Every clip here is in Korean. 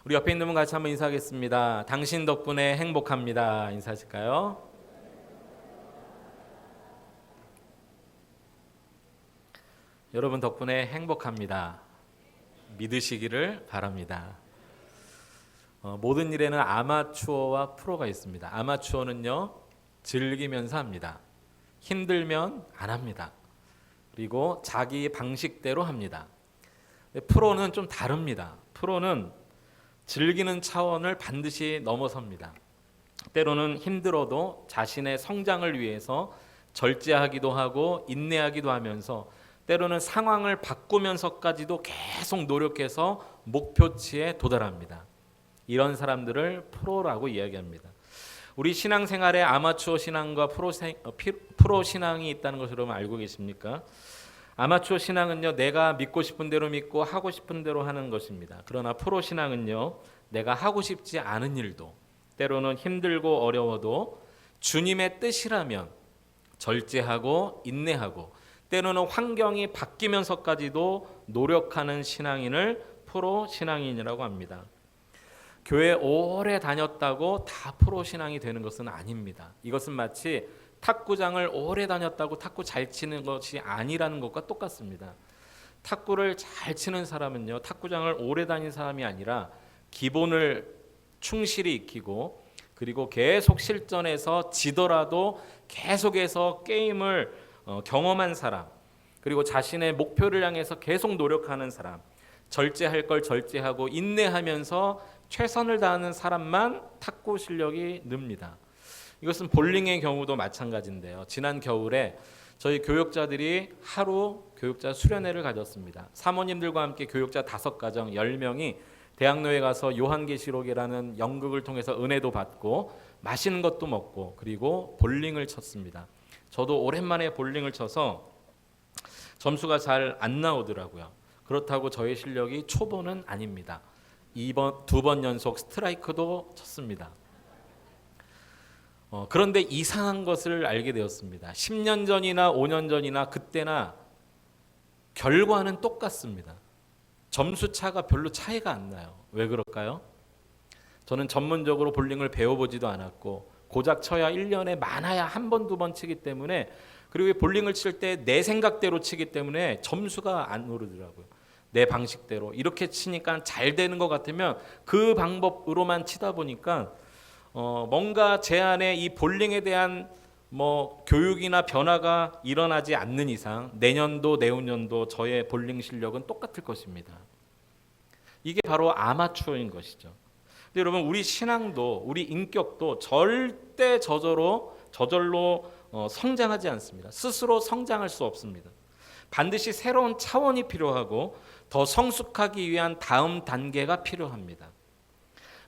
우리 옆에 있는 분 같이 한번 인사하겠습니다. 당신 덕분에 행복합니다. 인사하실까요? 여러분 덕분에 행복합니다. 믿으시기를 바랍니다. 모든 일에는 아마추어와 프로가 있습니다. 아마추어는요, 즐기면서 합니다. 힘들면 안 합니다. 그리고 자기 방식대로 합니다. 프로는 좀 다릅니다. 프로는 즐기는 차원을 반드시 넘어섭니다. 때로는 힘들어도 자신의 성장을 위해서 절제하기도 하고 인내하기도 하면서 때로는 상황을 바꾸면서까지도 계속 노력해서 목표치에 도달합니다. 이런 사람들을 프로라고 이야기합니다. 우리 신앙생활에 아마추어 신앙과 프로 신앙이 있다는 것을 여러분 알고 계십니까? 아마추어 신앙은요, 내가 믿고 싶은 대로 믿고 하고 싶은 대로 하는 것입니다. 그러나 프로 신앙은요, 내가 하고 싶지 않은 일도 때로는 힘들고 어려워도 주님의 뜻이라면 절제하고 인내하고 때로는 환경이 바뀌면서까지도 노력하는 신앙인을 프로 신앙인이라고 합니다. 교회 오래 다녔다고 다 프로 신앙이 되는 것은 아닙니다. 이것은 마치 탁구장을 오래 다녔다고 탁구 잘 치는 것이 아니라는 것과 똑같습니다. 탁구를 잘 치는 사람은요, 탁구장을 오래 다닌 사람이 아니라 기본을 충실히 익히고 그리고 계속 실전에서 지더라도 계속해서 게임을 경험한 사람, 그리고 자신의 목표를 향해서 계속 노력하는 사람, 절제할 걸 절제하고 인내하면서 최선을 다하는 사람만 탁구 실력이 늡니다. 이것은 볼링의 경우도 마찬가지인데요. 지난 겨울에 저희 교육자들이 하루 교육자 수련회를 가졌습니다. 사모님들과 함께 교육자 5가정 10명이 대학로에 가서 요한계시록이라는 연극을 통해서 은혜도 받고 맛있는 것도 먹고 그리고 볼링을 쳤습니다. 저도 오랜만에 볼링을 쳐서 점수가 잘 안 나오더라고요. 그렇다고 저의 실력이 초보는 아닙니다. 2번 연속 스트라이크도 쳤습니다. 그런데 이상한 것을 알게 되었습니다. 10년 전이나 5년 전이나 그때나 결과는 똑같습니다. 점수 차가 별로 차이가 안 나요. 왜 그럴까요? 저는 전문적으로 볼링을 배워보지도 않았고 고작 쳐야 1년에 많아야 한 번, 2번 치기 때문에, 그리고 볼링을 칠 때 내 생각대로 치기 때문에 점수가 안 오르더라고요. 내 방식대로 이렇게 치니까 잘 되는 것 같으면 그 방법으로만 치다 보니까 뭔가 제 안에 이 볼링에 대한 교육이나 변화가 일어나지 않는 이상 내년도 내후년도 저의 볼링 실력은 똑같을 것입니다. 이게 바로 아마추어인 것이죠. 근데 여러분, 우리 신앙도 우리 인격도 절대 저절로 성장하지 않습니다. 스스로 성장할 수 없습니다. 반드시 새로운 차원이 필요하고 더 성숙하기 위한 다음 단계가 필요합니다.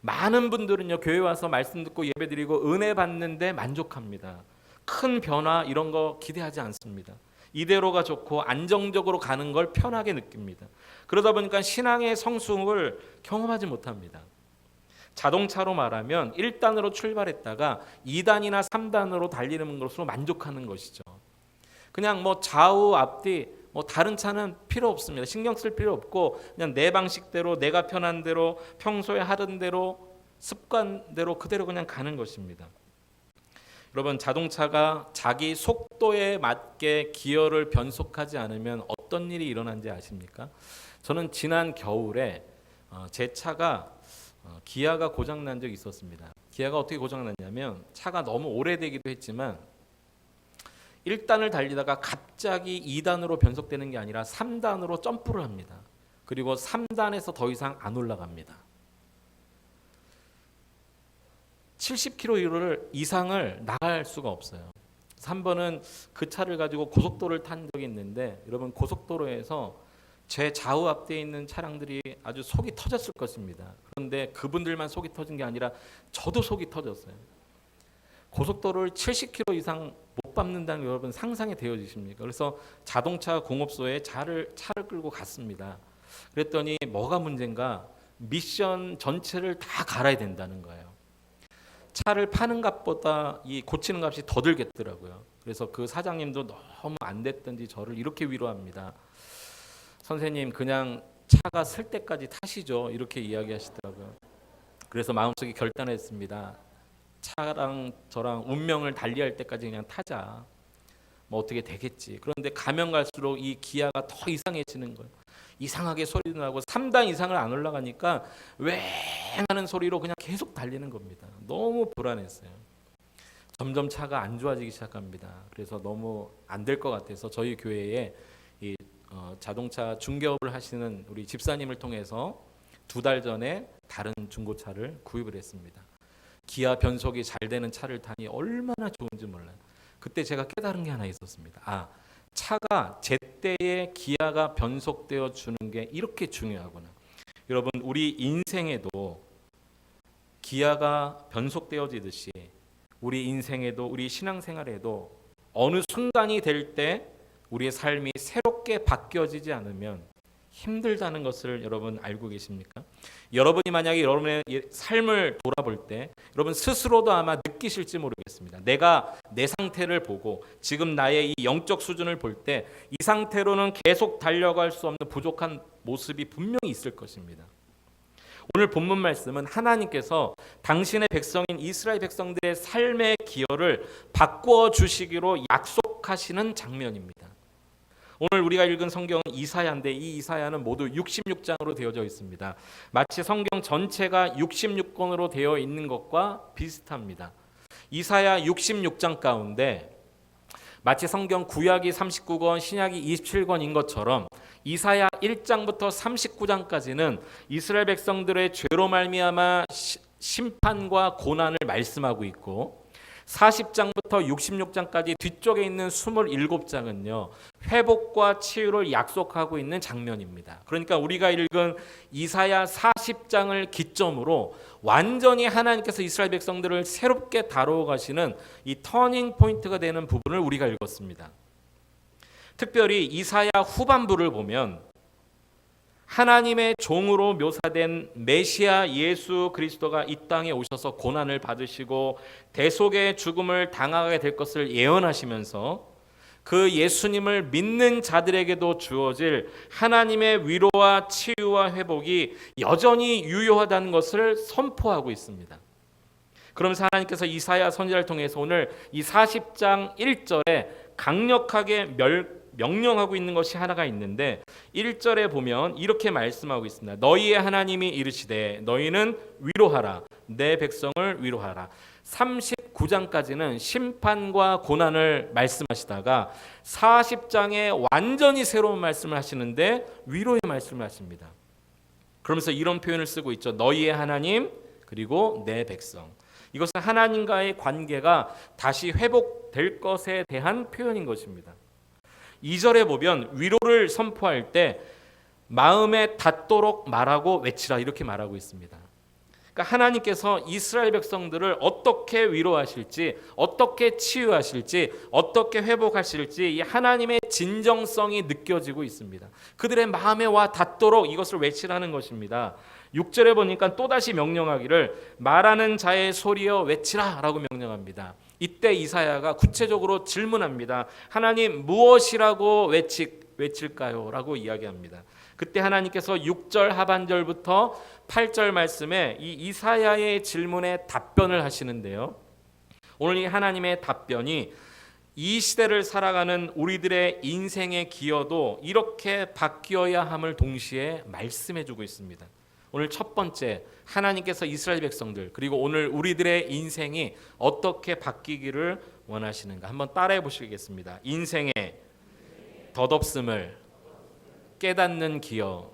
많은 분들은요, 교회 와서 말씀 듣고 예배드리고 은혜 받는데 만족합니다. 큰 변화 이런 거 기대하지 않습니다. 이대로가 좋고 안정적으로 가는 걸 편하게 느낍니다. 그러다 보니까 신앙의 성숙을 경험하지 못합니다. 자동차로 말하면 1단으로 출발했다가 2단이나 3단으로 달리는 것으로 만족하는 것이죠. 그냥 좌우 앞뒤 다른 차는 필요 없습니다. 신경 쓸 필요 없고 그냥 내 방식대로 내가 편한 대로 평소에 하던 대로 습관대로 그대로 그냥 가는 것입니다. 여러분, 자동차가 자기 속도에 맞게 기어를 변속하지 않으면 어떤 일이 일어난지 아십니까? 저는 지난 겨울에 제 차가 기아가 고장난 적이 있었습니다. 기아가 어떻게 고장났냐면 차가 너무 오래되기도 했지만 1단을 달리다가 갑자기 2단으로 변속되는 게 아니라 3단으로 점프를 합니다. 그리고 3단에서 더 이상 안 올라갑니다. 70km 이상을 나갈 수가 없어요. 3번은 그 차를 가지고 고속도로를 탄 적이 있는데, 여러분, 고속도로에서 제 좌우 앞뒤에 있는 차량들이 아주 속이 터졌을 것입니다. 그런데 그분들만 속이 터진 게 아니라 저도 속이 터졌어요. 고속도로를 70km 이상 못 밟는다는 게 여러분 상상이 되어지십니까? 그래서 자동차 공업소에 차를 끌고 갔습니다. 그랬더니 뭐가 문제인가? 미션 전체를 다 갈아야 된다는 거예요. 차를 파는 값보다 이 고치는 값이 더 들겠더라고요. 그래서 그 사장님도 너무 안 됐던지 저를 이렇게 위로합니다. 선생님, 그냥 차가 쓸 때까지 타시죠. 이렇게 이야기하시더라고요. 그래서 마음속에 결단했습니다. 차랑 저랑 운명을 달리할 때까지 그냥 타자. 뭐 어떻게 되겠지. 그런데 가면 갈수록 이 기아가 더 이상해지는 거예요. 이상하게 소리도 나고 3단 이상을 안 올라가니까 웽 하는 소리로 그냥 계속 달리는 겁니다. 너무 불안했어요. 점점 차가 안 좋아지기 시작합니다. 그래서 너무 안 될 것 같아서 저희 교회에 이 자동차 중개업을 하시는 우리 집사님을 통해서 2달 전에 다른 중고차를 구입을 했습니다. 기아 변속이 잘 되는 차를 타니 얼마나 좋은지 몰라요. 그때 제가 깨달은 게 하나 있었습니다. 차가 제때에 기아가 변속되어 주는 게 이렇게 중요하구나. 여러분, 우리 인생에도 기아가 변속되어지듯이 우리 인생에도, 우리 신앙생활에도 어느 순간이 될 때 우리의 삶이 새롭게 바뀌어지지 않으면 힘들다는 것을 여러분 알고 계십니까? 여러분이 만약에 여러분의 삶을 돌아볼 때 여러분 스스로도 아마 느끼실지 모르겠습니다. 내가 내 상태를 보고 지금 나의 이 영적 수준을 볼 때 이 상태로는 계속 달려갈 수 없는 부족한 모습이 분명히 있을 것입니다. 오늘 본문 말씀은 하나님께서 당신의 백성인 이스라엘 백성들의 삶의 기여를 바꾸어 주시기로 약속하시는 장면입니다. 오늘 우리가 읽은 성경은 이사야인데 이 이사야는 모두 66장으로 되어져 있습니다. 마치 성경 전체가 66권으로 되어 있는 것과 비슷합니다. 이사야 66장 가운데 마치 성경 구약이 39권, 신약이 27권인 것처럼 이사야 1장부터 39장까지는 이스라엘 백성들의 죄로 말미암아 심판과 고난을 말씀하고 있고 40장부터 66장까지 뒤쪽에 있는 27장은요 회복과 치유를 약속하고 있는 장면입니다. 그러니까 우리가 읽은 이사야 40장을 기점으로 완전히 하나님께서 이스라엘 백성들을 새롭게 다루어 가시는 이 터닝 포인트가 되는 부분을 우리가 읽었습니다. 특별히 이사야 후반부를 보면 하나님의 종으로 묘사된 메시아 예수 그리스도가 이 땅에 오셔서 고난을 받으시고 대속의 죽음을 당하게 될 것을 예언하시면서 그 예수님을 믿는 자들에게도 주어질 하나님의 위로와 치유와 회복이 여전히 유효하다는 것을 선포하고 있습니다. 그러면서 하나님께서 이사야 선지자를 통해서 오늘 이 40장 1절에 강력하게 명령하고 있는 것이 하나가 있는데 1절에 보면 이렇게 말씀하고 있습니다. 너희의 하나님이 이르시되 너희는 위로하라 내 백성을 위로하라. 39장까지는 심판과 고난을 말씀하시다가 40장에 완전히 새로운 말씀을 하시는데 위로의 말씀을 하십니다. 그러면서 이런 표현을 쓰고 있죠. 너희의 하나님 그리고 내 백성. 이것은 하나님과의 관계가 다시 회복될 것에 대한 표현인 것입니다. 2절에 보면 위로를 선포할 때 마음에 닿도록 말하고 외치라 이렇게 말하고 있습니다. 그러니까 하나님께서 이스라엘 백성들을 어떻게 위로하실지, 어떻게 치유하실지, 어떻게 회복하실지 이 하나님의 진정성이 느껴지고 있습니다. 그들의 마음에 와 닿도록 이것을 외치라는 것입니다. 6절에 보니까 또다시 명령하기를 말하는 자의 소리여 외치라 라고 명령합니다. 이때 이사야가 구체적으로 질문합니다. 하나님 무엇이라고 외칠까요? 라고 이야기합니다. 그때 하나님께서 6절 하반절부터 8절 말씀에 이 이사야의 질문에 답변을 하시는데요. 오늘 이 하나님의 답변이 이 시대를 살아가는 우리들의 인생의 기여도 이렇게 바뀌어야 함을 동시에 말씀해주고 있습니다. 오늘 첫 번째 하나님께서 이스라엘 백성들 그리고 오늘 우리들의 인생이 어떻게 바뀌기를 원하시는가 한번 따라해 보시겠습니다. 인생의 덧없음을 깨닫는 기여.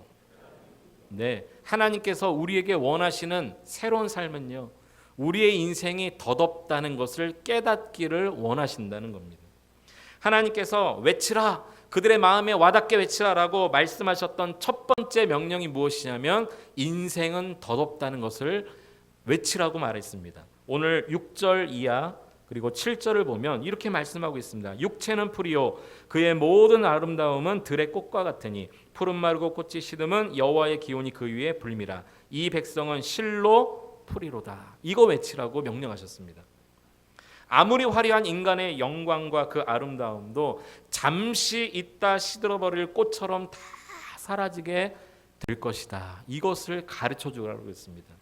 네, 하나님께서 우리에게 원하시는 새로운 삶은요 우리의 인생이 덧없다는 것을 깨닫기를 원하신다는 겁니다. 하나님께서 외치라 그들의 마음에 와닿게 외치라라고 말씀하셨던 첫 번째 명령이 무엇이냐면 인생은 덧없다는 것을 외치라고 말했습니다. 오늘 6절 이하 그리고 7절을 보면 이렇게 말씀하고 있습니다. 육체는 풀이요 그의 모든 아름다움은 들의 꽃과 같으니 푸른 마르고 꽃이 시듬은 여호와의 기온이 그 위에 불미라. 이 백성은 실로 풀이로다. 이거 외치라고 명령하셨습니다. 아무리 화려한 인간의 영광과 그 아름다움도 잠시 있다 시들어버릴 꽃처럼 다 사라지게 될 것이다. 이것을 가르쳐 주라고 했습니다.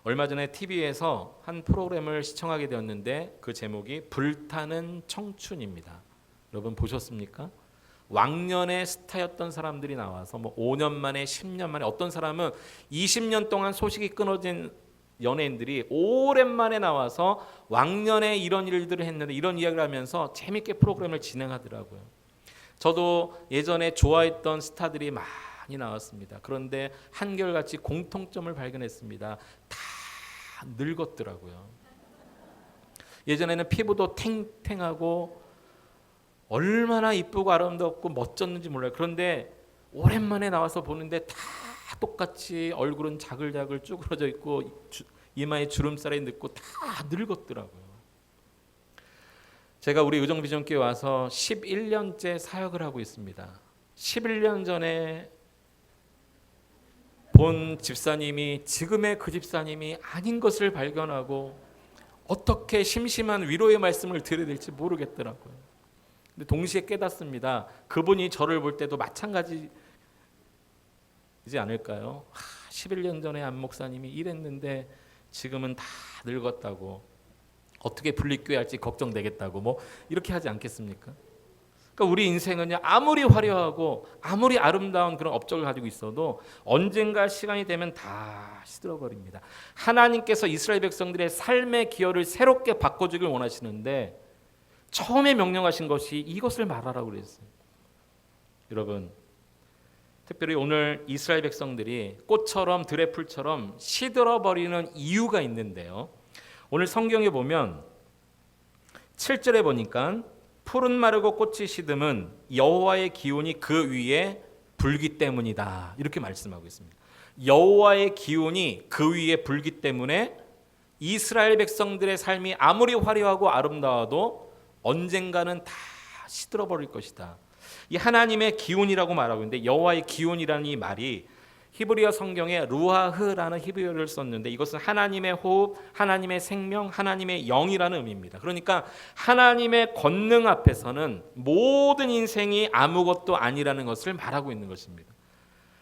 얼마 전에 TV에서 한 프로그램을 시청하게 되었는데 그 제목이 불타는 청춘입니다. 여러분 보셨습니까? 왕년의 스타였던 사람들이 나와서 뭐 5년 만에 10년 만에 어떤 사람은 20년 동안 소식이 끊어진 연예인들이 오랜만에 나와서 왕년에 이런 일들을 했는데 이런 이야기를 하면서 재밌게 프로그램을 진행하더라고요. 저도 예전에 좋아했던 스타들이 많이 나왔습니다. 그런데 한결같이 공통점을 발견했습니다. 다 늙었더라고요. 예전에는 피부도 탱탱하고 얼마나 이쁘고 아름답고 멋졌는지 몰라요. 그런데 오랜만에 나와서 보는데 다 똑같이 얼굴은 자글자글 쭈그러져 있고 이마에 주름살이 늦고 다 늙었더라고요. 제가 우리 의정비전교회 와서 11년째 사역을 하고 있습니다. 11년 전에 본 집사님이 지금의 그 집사님이 아닌 것을 발견하고 어떻게 심심한 위로의 말씀을 드려야 될지 모르겠더라고요. 근데 동시에 깨닫습니다. 그분이 저를 볼 때도 마찬가지지 않을까요? 11년 전에 안 목사님이 이랬는데 지금은 다 늙었다고, 어떻게 분리교회 할지 걱정되겠다고 뭐 이렇게 하지 않겠습니까? 그러니까 우리 인생은요, 아무리 화려하고 아무리 아름다운 그런 업적을 가지고 있어도 언젠가 시간이 되면 다 시들어버립니다. 하나님께서 이스라엘 백성들의 삶의 기여를 새롭게 바꿔주길 원하시는데 처음에 명령하신 것이 이것을 말하라고 그랬어요. 여러분, 특별히 오늘 이스라엘 백성들이 꽃처럼 들의 풀처럼 시들어버리는 이유가 있는데요. 오늘 성경에 보면 7절에 보니까 풀은 마르고 꽃이 시듬은 여호와의 기운이 그 위에 불기 때문이다. 이렇게 말씀하고 있습니다. 여호와의 기운이 그 위에 불기 때문에 이스라엘 백성들의 삶이 아무리 화려하고 아름다워도 언젠가는 다 시들어버릴 것이다. 이 하나님의 기운이라고 말하고 있는데 여호와의 기운이라는 이 말이 히브리어 성경에 루아흐라는 히브리어를 썼는데 이것은 하나님의 호흡, 하나님의 생명, 하나님의 영이라는 의미입니다. 그러니까 하나님의 권능 앞에서는 모든 인생이 아무것도 아니라는 것을 말하고 있는 것입니다.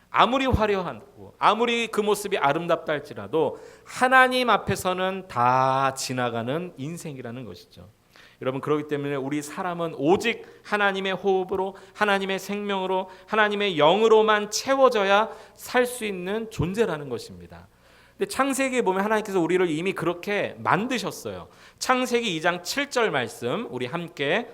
아무리 화려하고 아무리 그 모습이 아름답다 할지라도 하나님 앞에서는 다 지나가는 인생이라는 것이죠. 여러분, 그렇기 때문에 우리 사람은 오직 하나님의 호흡으로, 하나님의 생명으로, 하나님의 영으로만 채워져야 살 수 있는 존재라는 것입니다. 근데 창세기에 보면 하나님께서 우리를 이미 그렇게 만드셨어요. 창세기 2장 7절 말씀 우리 함께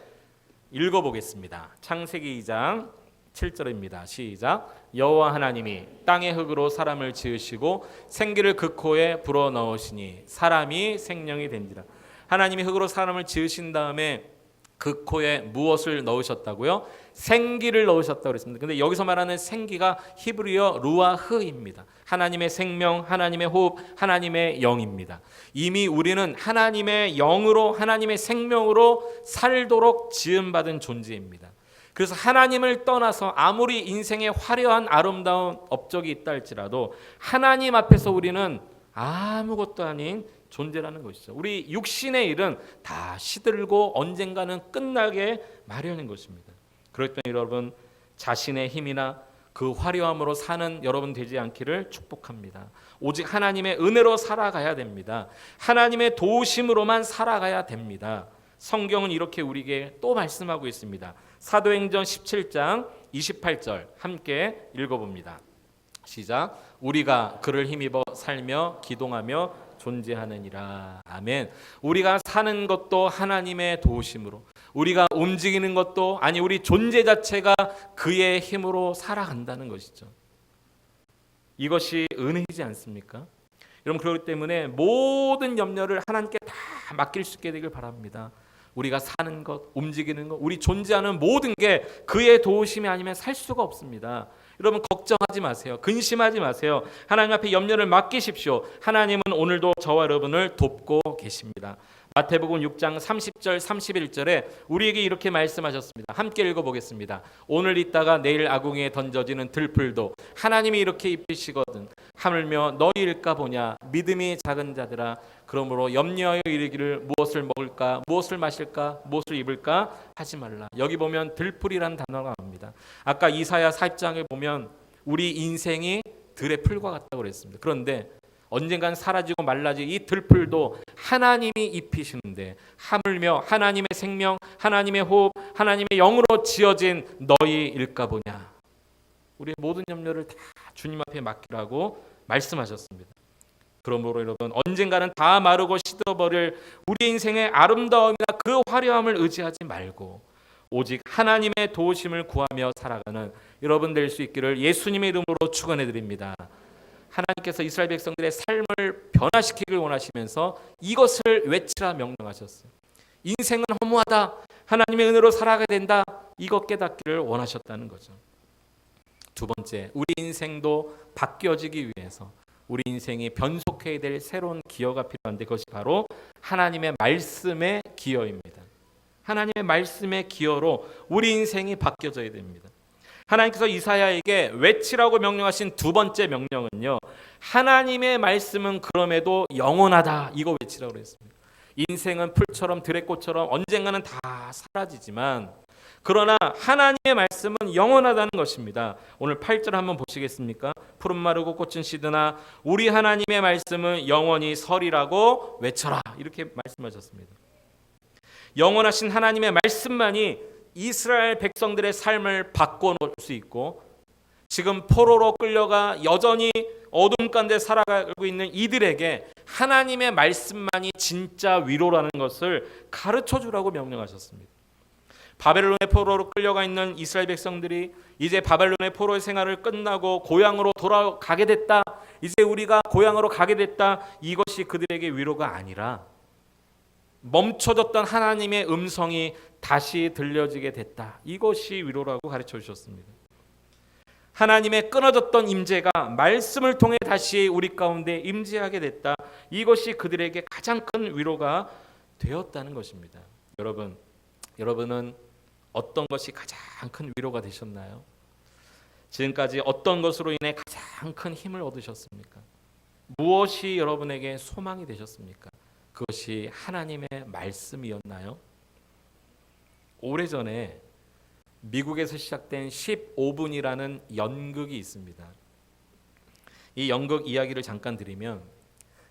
읽어보겠습니다. 창세기 2장 7절입니다. 시작. 여호와 하나님이 땅의 흙으로 사람을 지으시고 생기를 그 코에 불어넣으시니 사람이 생명이 된지라. 하나님이 흙으로 사람을 지으신 다음에 그 코에 무엇을 넣으셨다고요? 생기를 넣으셨다고 그랬습니다. 근데 여기서 말하는 생기가 히브리어 루아흐입니다. 하나님의 생명, 하나님의 호흡, 하나님의 영입니다. 이미 우리는 하나님의 영으로, 하나님의 생명으로 살도록 지음받은 존재입니다. 그래서 하나님을 떠나서 아무리 인생에 화려한 아름다운 업적이 있다 할지라도 하나님 앞에서 우리는 아무것도 아닌 존재라는 것이죠. 우리 육신의 일은 다 시들고 언젠가는 끝나게 마련인 것입니다. 그렇기 때문에 여러분, 자신의 힘이나 그 화려함으로 사는 여러분 되지 않기를 축복합니다. 오직 하나님의 은혜로 살아가야 됩니다. 하나님의 도우심으로만 살아가야 됩니다. 성경은 이렇게 우리에게 또 말씀하고 있습니다. 사도행전 17장 28절 함께 읽어봅니다. 시작. 우리가 그를 힘입어 살며 기동하며 존재하느니라. 아멘. 우리가 사는 것도 하나님의 도우심으로, 우리가 움직이는 것도 아니 우리 존재 자체가 그의 힘으로 살아간다는 것이죠. 이것이 은혜이지 않습니까? 여러분, 그렇기 때문에 모든 염려를 하나님께 다 맡길 수 있게 되길 바랍니다. 우리가 사는 것, 움직이는 것, 우리 존재하는 모든 게 그의 도우심이 아니면 살 수가 없습니다. 여러분, 걱정하지 마세요. 근심하지 마세요. 하나님 앞에 염려를 맡기십시오. 하나님은 오늘도 저와 여러분을 돕고 계십니다. 마태복음 6장 30절 31절에 우리에게 이렇게 말씀하셨습니다. 함께 읽어보겠습니다. 오늘 있다가 내일 아궁이에 던져지는 들풀도 하나님이 이렇게 입히시거든 하물며 너희일까 보냐. 믿음이 작은 자들아, 그러므로 염려하여 이르기를 무엇을 먹을까, 무엇을 마실까, 무엇을 입을까 하지 말라. 여기 보면 들풀이라는 단어가 나옵니다. 아까 이사야 40장에 보면 우리 인생이 들의 풀과 같다고 그랬습니다. 그런데 언젠간 사라지고 말라질 이 들풀도 하나님이 입히시는데 하물며 하나님의 생명, 하나님의 호흡, 하나님의 영으로 지어진 너희일까 보냐. 우리의 모든 염려를 다 주님 앞에 맡기라고 말씀하셨습니다. 그러므로 여러분, 언젠가는 다 마르고 시들어버릴 우리 인생의 아름다움이나 그 화려함을 의지하지 말고 오직 하나님의 도우심을 구하며 살아가는 여러분 될 수 있기를 예수님의 이름으로 축원해 드립니다. 하나님께서 이스라엘 백성들의 삶을 변화시키길 원하시면서 이것을 외치라 명령하셨어요. 인생은 허무하다, 하나님의 은혜로 살아가야 된다, 이것 깨닫기를 원하셨다는 거죠. 두 번째, 우리 인생도 바뀌어지기 위해서 우리 인생이 변속해야 될 새로운 기여가 필요한데 그것이 바로 하나님의 말씀의 기여입니다. 하나님의 말씀의 기여로 우리 인생이 바뀌어져야 됩니다. 하나님께서 이사야에게 외치라고 명령하신 두 번째 명령은요, 하나님의 말씀은 그럼에도 영원하다, 이거 외치라고 했습니다. 인생은 풀처럼 들의 꽃처럼 언젠가는 다 사라지지만 그러나 하나님의 말씀은 영원하다는 것입니다. 오늘 8절 한번 보시겠습니까? 푸른 마르고 꽃은 시드나 우리 하나님의 말씀은 영원히 서리라고 외쳐라, 이렇게 말씀하셨습니다. 영원하신 하나님의 말씀만이 이스라엘 백성들의 삶을 바꿔놓을 수 있고 지금 포로로 끌려가 여전히 어둠 가운데 살아가고 있는 이들에게 하나님의 말씀만이 진짜 위로라는 것을 가르쳐주라고 명령하셨습니다. 바벨론의 포로로 끌려가 있는 이스라엘 백성들이 이제 바벨론의 포로의 생활을 끝나고 고향으로 돌아가게 됐다, 이제 우리가 고향으로 가게 됐다, 이것이 그들에게 위로가 아니라 멈춰졌던 하나님의 음성이 다시 들려지게 됐다, 이것이 위로라고 가르쳐 주셨습니다. 하나님의 끊어졌던 임재가 말씀을 통해 다시 우리 가운데 임재하게 됐다, 이것이 그들에게 가장 큰 위로가 되었다는 것입니다. 여러분은 어떤 것이 가장 큰 위로가 되셨나요? 지금까지 어떤 것으로 인해 가장 큰 힘을 얻으셨습니까? 무엇이 여러분에게 소망이 되셨습니까? 그것이 하나님의 말씀이었나요? 오래전에 미국에서 시작된 15분이라는 연극이 있습니다. 이 연극 이야기를 잠깐 드리면,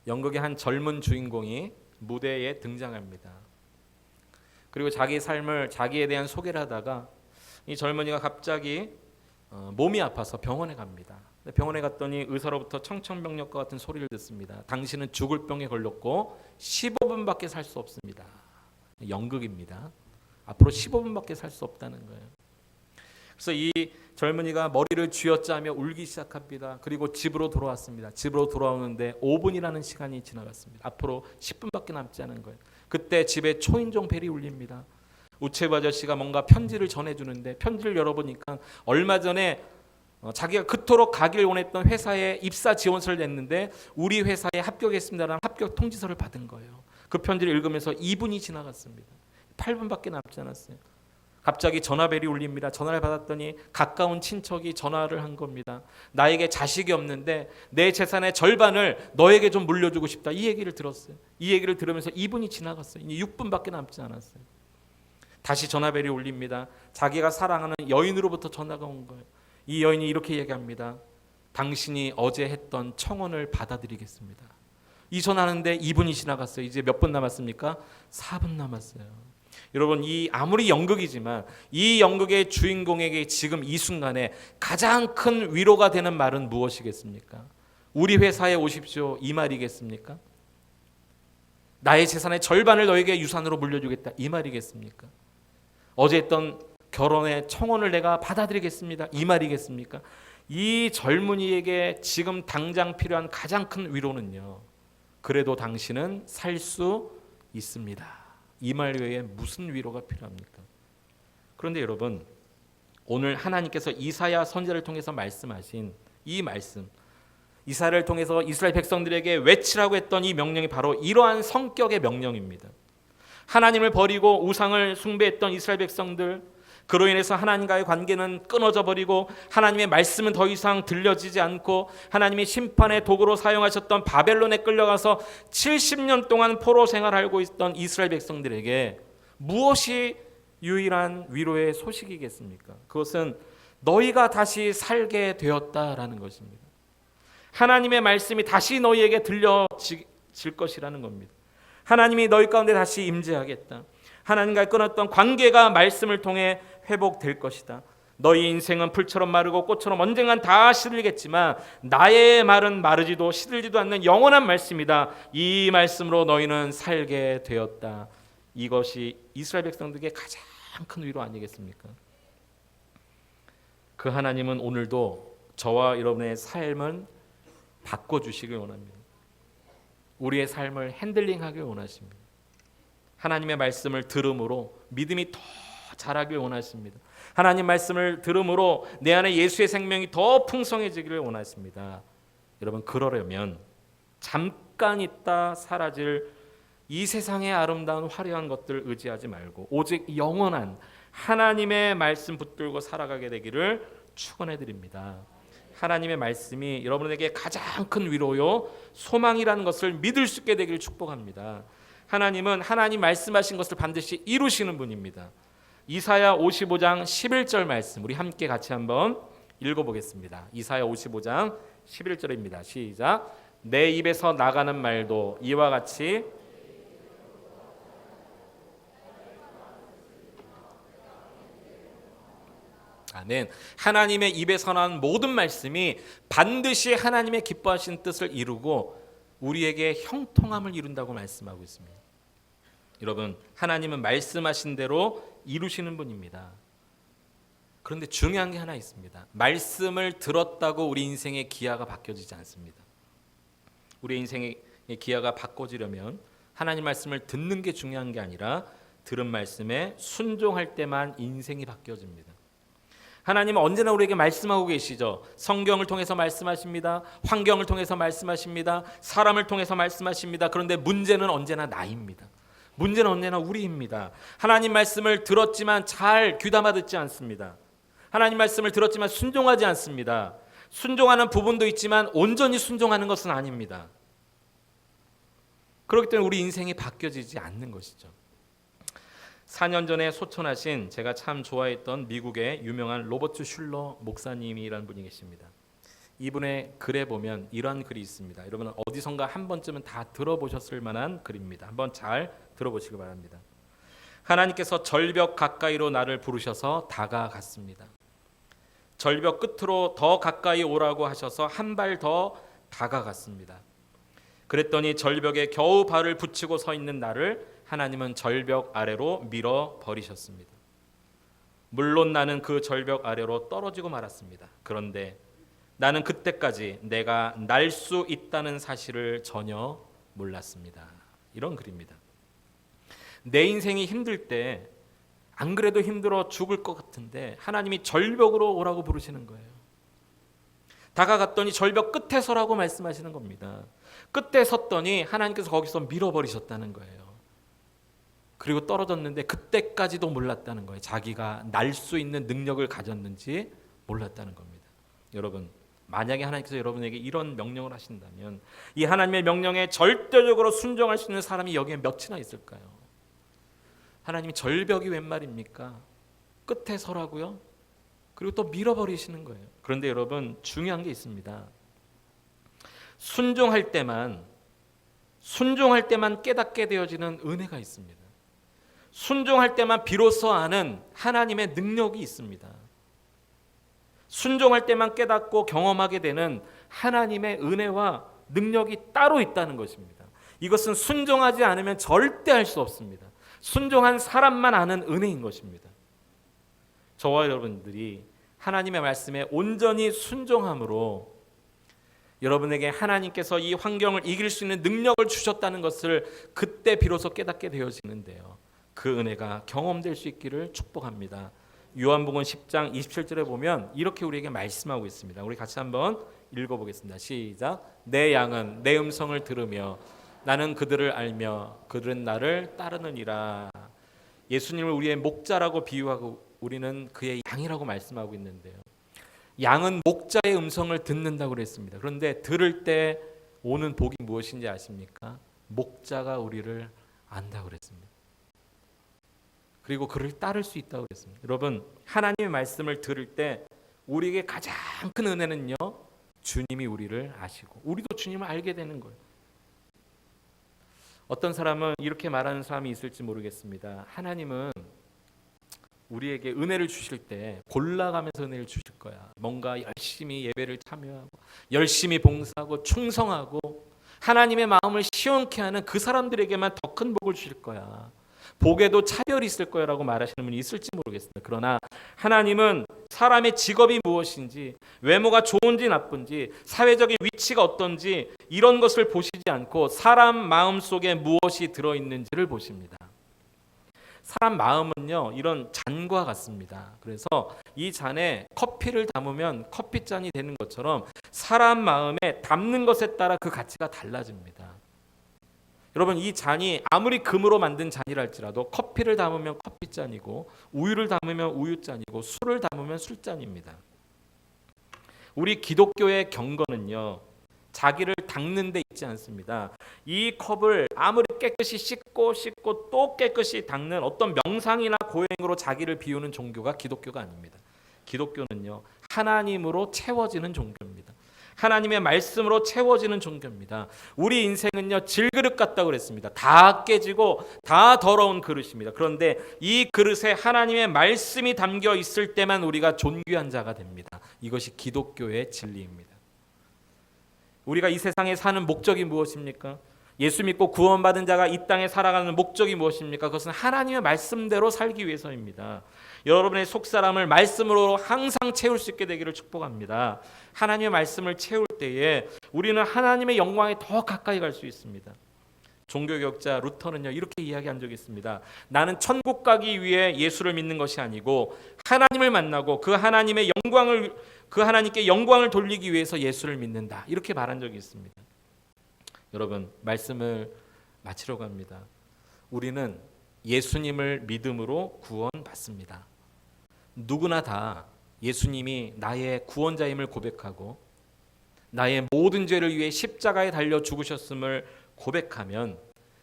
연극의 한 젊은 주인공이 무대에 등장합니다. 그리고 자기 삶을, 자기에 대한 소개를 하다가 이 젊은이가 갑자기 몸이 아파서 병원에 갑니다. 병원에 갔더니 의사로부터 청천벽력과 같은 소리를 듣습니다. 당신은 죽을 병에 걸렸고 15분밖에 살 수 없습니다. 연극입니다. 앞으로 15분밖에 살 수 없다는 거예요. 그래서 이 젊은이가 머리를 쥐어짜며 울기 시작합니다. 그리고 집으로 돌아왔습니다. 집으로 돌아오는데 5분이라는 시간이 지나갔습니다. 앞으로 10분밖에 남지 않은 거예요. 그때 집에 초인종 벨이 울립니다. 우체부 아저씨가 뭔가 편지를 전해주는데 편지를 열어보니까 얼마 전에 자기가 그토록 가길 원했던 회사에 입사 지원서를 냈는데 우리 회사에 합격했습니다라는 합격 통지서를 받은 거예요. 그 편지를 읽으면서 2분이 지나갔습니다. 8분밖에 남지 않았어요. 갑자기 전화벨이 울립니다. 전화를 받았더니 가까운 친척이 전화를 한 겁니다. 나에게 자식이 없는데 내 재산의 절반을 너에게 좀 물려주고 싶다, 이 얘기를 들었어요. 이 얘기를 들으면서 2분이 지나갔어요. 이제 6분밖에 남지 않았어요. 다시 전화벨이 울립니다. 자기가 사랑하는 여인으로부터 전화가 온 거예요. 이 여인이 이렇게 얘기합니다. 당신이 어제 했던 청혼을 받아들이겠습니다. 이 전화하는데 2분이 지나갔어요. 이제 몇 분 남았습니까? 4분 남았어요. 여러분, 이 아무리 연극이지만 이 연극의 주인공에게 지금 이 순간에 가장 큰 위로가 되는 말은 무엇이겠습니까? 우리 회사에 오십시오, 이 말이겠습니까? 나의 재산의 절반을 너에게 유산으로 물려주겠다, 이 말이겠습니까? 어제 했던 결혼의 청혼을 내가 받아들이겠습니다, 이 말이겠습니까? 이 젊은이에게 지금 당장 필요한 가장 큰 위로는요, 그래도 당신은 살 수 있습니다, 이 말 외에 무슨 위로가 필요합니까? 그런데 여러분, 오늘 하나님께서 이사야 선지자를 통해서 말씀하신 이 말씀, 이사야를 통해서 이스라엘 백성들에게 외치라고 했던 이 명령이 바로 이러한 성격의 명령입니다. 하나님을 버리고 우상을 숭배했던 이스라엘 백성들, 그로 인해서 하나님과의 관계는 끊어져 버리고 하나님의 말씀은 더 이상 들려지지 않고 하나님이 심판의 도구로 사용하셨던 바벨론에 끌려가서 70년 동안 포로 생활하고 있던 이스라엘 백성들에게 무엇이 유일한 위로의 소식이겠습니까? 그것은 너희가 다시 살게 되었다라는 것입니다. 하나님의 말씀이 다시 너희에게 들려질 것이라는 겁니다. 하나님이 너희 가운데 다시 임재하겠다. 하나님과 끊었던 관계가 말씀을 통해 회복될 것이다. 너희 인생은 풀처럼 마르고 꽃처럼 언젠간 다 시들겠지만 나의 말은 마르지도 시들지도 않는 영원한 말씀이다. 이 말씀으로 너희는 살게 되었다. 이것이 이스라엘 백성들에게 가장 큰 위로 아니겠습니까? 그 하나님은 오늘도 저와 여러분의 삶을 바꿔주시길 원합니다. 우리의 삶을 핸들링하길 원하십니다. 하나님의 말씀을 들음으로 믿음이 더 자라길 원하십니다. 하나님 말씀을 들음으로 내 안에 예수의 생명이 더 풍성해지기를 원하십니다. 여러분, 그러려면 잠깐 있다 사라질 이 세상의 아름다운 화려한 것들 의지하지 말고 오직 영원한 하나님의 말씀 붙들고 살아가게 되기를 축원해 드립니다. 하나님의 말씀이 여러분에게 가장 큰 위로요 소망이라는 것을 믿을 수 있게 되기를 축복합니다. 하나님은 하나님 말씀하신 것을 반드시 이루시는 분입니다. 이사야 55장 11절 말씀 우리 함께 같이 한번 읽어보겠습니다. 이사야 55장 11절입니다. 시작. 내 입에서 나가는 말도 이와 같이 아멘. 하나님의 입에서 나는 모든 말씀이 반드시 하나님의 기뻐하시는 뜻을 이루고 우리에게 형통함을 이룬다고 말씀하고 있습니다. 여러분, 하나님은 말씀하신 대로 이루시는 분입니다. 그런데 중요한 게 하나 있습니다. 말씀을 들었다고 우리 인생의 기아가 바뀌어지지 않습니다. 우리 인생의 기아가 바꿔지려면 하나님 말씀을 듣는 게 중요한 게 아니라 들은 말씀에 순종할 때만 인생이 바뀌어집니다. 하나님은 언제나 우리에게 말씀하고 계시죠. 성경을 통해서 말씀하십니다. 환경을 통해서 말씀하십니다. 사람을 통해서 말씀하십니다. 그런데 문제는 언제나 나입니다. 문제는 언제나 우리입니다. 하나님 말씀을 들었지만 잘 귀담아 듣지 않습니다. 하나님 말씀을 들었지만 순종하지 않습니다. 순종하는 부분도 있지만 온전히 순종하는 것은 아닙니다. 그렇기 때문에 우리 인생이 바뀌어지지 않는 것이죠. 4년 전에 소천하신 제가 참 좋아했던 미국의 유명한 로버트 슐러 목사님이라는 분이 계십니다. 이분의 글에 보면 이러한 글이 있습니다. 여러분 어디선가 한 번쯤은 다 들어보셨을 만한 글입니다. 한번 잘 들어보시기 바랍니다. 하나님께서 절벽 가까이로 나를 부르셔서 다가갔습니다. 절벽 끝으로 더 가까이 오라고 하셔서 한 발 더 다가갔습니다. 그랬더니 절벽에 겨우 발을 붙이고 서 있는 나를 하나님은 절벽 아래로 밀어 버리셨습니다. 물론 나는 그 절벽 아래로 떨어지고 말았습니다. 그런데 나는 그때까지 내가 날 수 있다는 사실을 전혀 몰랐습니다. 이런 글입니다. 내 인생이 힘들 때 안 그래도 힘들어 죽을 것 같은데 하나님이 절벽으로 오라고 부르시는 거예요. 다가갔더니 절벽 끝에 서라고 말씀하시는 겁니다. 끝에 섰더니 하나님께서 거기서 밀어버리셨다는 거예요. 그리고 떨어졌는데 그때까지도 몰랐다는 거예요. 자기가 날 수 있는 능력을 가졌는지 몰랐다는 겁니다. 여러분, 만약에 하나님께서 여러분에게 이런 명령을 하신다면 이 하나님의 명령에 절대적으로 순종할 수 있는 사람이 여기에 몇이나 있을까요? 하나님이 절벽이 웬 말입니까? 끝에 서라고요? 그리고 또 밀어버리시는 거예요. 그런데 여러분 중요한 게 있습니다. 순종할 때만 깨닫게 되어지는 은혜가 있습니다. 순종할 때만 비로소 아는 하나님의 능력이 있습니다. 순종할 때만 깨닫고 경험하게 되는 하나님의 은혜와 능력이 따로 있다는 것입니다. 이것은 순종하지 않으면 절대 할 수 없습니다. 순종한 사람만 아는 은혜인 것입니다. 저와 여러분들이 하나님의 말씀에 온전히 순종함으로 여러분에게 하나님께서 이 환경을 이길 수 있는 능력을 주셨다는 것을 그때 비로소 깨닫게 되어지는데요. 그 은혜가 경험될 수 있기를 축복합니다. 요한복음 10장 27절에 보면 이렇게 우리에게 말씀하고 있습니다. 우리 같이 한번 읽어보겠습니다. 시작. 내 양은 내 음성을 들으며 나는 그들을 알며 그들은 나를 따르느니라. 예수님을 우리의 목자라고 비유하고 우리는 그의 양이라고 말씀하고 있는데요. 양은 목자의 음성을 듣는다고 그랬습니다. 그런데 들을 때 오는 복이 무엇인지 아십니까? 목자가 우리를 안다고 그랬습니다. 그리고 그를 따를 수 있다고 그랬습니다. 여러분, 하나님의 말씀을 들을 때 우리에게 가장 큰 은혜는요, 주님이 우리를 아시고 우리도 주님을 알게 되는 거예요. 어떤 사람은 이렇게 말하는 사람이 있을지 모르겠습니다. 하나님은 우리에게 은혜를 주실 때 골라가면서 은혜를 주실 거야. 뭔가 열심히 예배를 참여하고 열심히 봉사하고 충성하고 하나님의 마음을 시원케 하는 그 사람들에게만 더 큰 복을 주실 거야. 복에도 차별이 있을 거라고 말하시는 분이 있을지 모르겠습니다. 그러나 하나님은 사람의 직업이 무엇인지, 외모가 좋은지 나쁜지, 사회적인 위치가 어떤지 이런 것을 보시지 않고 사람 마음 속에 무엇이 들어있는지를 보십니다. 사람 마음은요, 이런 잔과 같습니다. 그래서 이 잔에 커피를 담으면 커피잔이 되는 것처럼 사람 마음에 담는 것에 따라 그 가치가 달라집니다. 여러분, 이 잔이 아무리 금으로 만든 잔이라 할지라도 커피를 담으면 커피잔이고 우유를 담으면 우유잔이고 술을 담으면 술잔입니다. 우리 기독교의 경건은요, 자기를 닦는 데 있지 않습니다. 이 컵을 아무리 깨끗이 씻고 또 깨끗이 닦는 어떤 명상이나 고행으로 자기를 비우는 종교가 기독교가 아닙니다. 기독교는요, 하나님으로 채워지는 종교입니다. 하나님의 말씀으로 채워지는 종교입니다. 우리 인생은요, 질그릇 같다고 그랬습니다. 다 깨지고 다 더러운 그릇입니다. 그런데 이 그릇에 하나님의 말씀이 담겨 있을 때만 우리가 존귀한 자가 됩니다. 이것이 기독교의 진리입니다. 우리가 이 세상에 사는 목적이 무엇입니까? 예수 믿고 구원받은 자가 이 땅에 살아가는 목적이 무엇입니까? 그것은 하나님의 말씀대로 살기 위해서입니다. 여러분의 속사람을 말씀으로 항상 채울 수 있게 되기를 축복합니다. 하나님의 말씀을 채울 때에 우리는 하나님의 영광에 더 가까이 갈 수 있습니다. 종교개혁자 루터는요, 이렇게 이야기한 적이 있습니다. 나는 천국 가기 위해 예수를 믿는 것이 아니고 하나님을 만나고 그 하나님께 영광을 돌리기 위해서 예수를 믿는다. 이렇게 말한 적이 있습니다. 여러분, 말씀을 마치려고 합니다. 우리는 예수님을 믿음으로 구원받습니다. 누구나 다 예수님이 나의 구원자임을 고백하고 나의 모든 죄를 위해 십자가에 달려 죽으셨음을 고백하면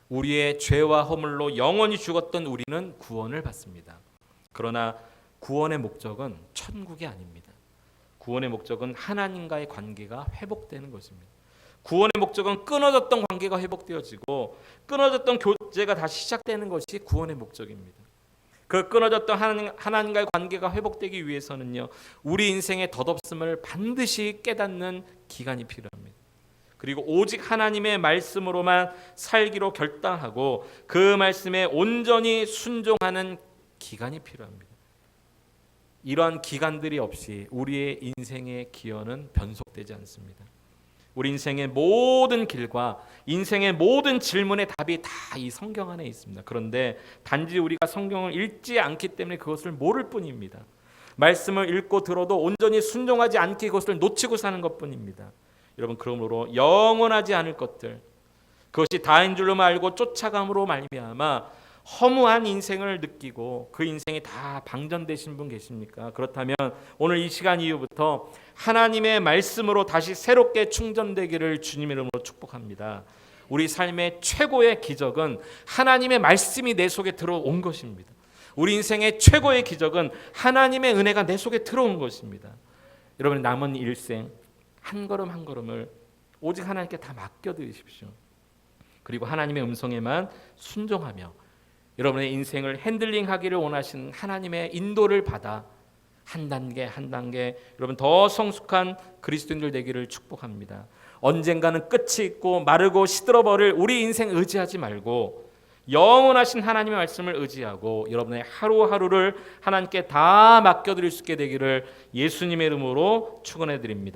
우리의 죄와 허물로 영원히 죽었던 우리는 구원을 받습니다. 그러나 구원의 목적은 천국이 아닙니다. 구원의 목적은 하나님과의 관계가 회복되는 것입니다. 구원의 목적은 끊어졌던 관계가 회복되어지고 끊어졌던 교제가 다시 시작되는 것이 구원의 목적입니다. 그 끊어졌던 하나님과의 관계가 회복되기 위해서는요, 우리 인생의 덧없음을 반드시 깨닫는 기간이 필요합니다. 그리고 오직 하나님의 말씀으로만 살기로 결단하고 그 말씀에 온전히 순종하는 기간이 필요합니다. 이러한 기간들이 없이 우리의 인생의 기여는 변속되지 않습니다. 우리 인생의 모든 길과 인생의 모든 질문의 답이 다 이 성경 안에 있습니다. 그런데 단지 우리가 성경을 읽지 않기 때문에 그것을 모를 뿐입니다. 말씀을 읽고 들어도 온전히 순종하지 않게 그것을 놓치고 사는 것뿐입니다. 여러분, 그러므로 영원하지 않을 것들, 그것이 다인 줄로만 알고 쫓아감으로 말미암아 허무한 인생을 느끼고 그 인생이 다 방전되신 분 계십니까? 그렇다면 오늘 이 시간 이후부터 하나님의 말씀으로 다시 새롭게 충전되기를 주님의 이름으로 축복합니다. 우리 삶의 최고의 기적은 하나님의 말씀이 내 속에 들어온 것입니다. 우리 인생의 최고의 기적은 하나님의 은혜가 내 속에 들어온 것입니다. 여러분, 남은 일생 한 걸음 한 걸음을 오직 하나님께 다 맡겨드리십시오. 그리고 하나님의 음성에만 순종하며 여러분의 인생을 핸들링하기를 원하시는 하나님의 인도를 받아 한 단계 한 단계 여러분 더 성숙한 그리스도인들 되기를 축복합니다. 언젠가는 끝이 있고 마르고 시들어버릴 우리 인생 의지하지 말고 영원하신 하나님의 말씀을 의지하고 여러분의 하루하루를 하나님께 다 맡겨드릴 수 있게 되기를 예수님의 이름으로 축원해 드립니다.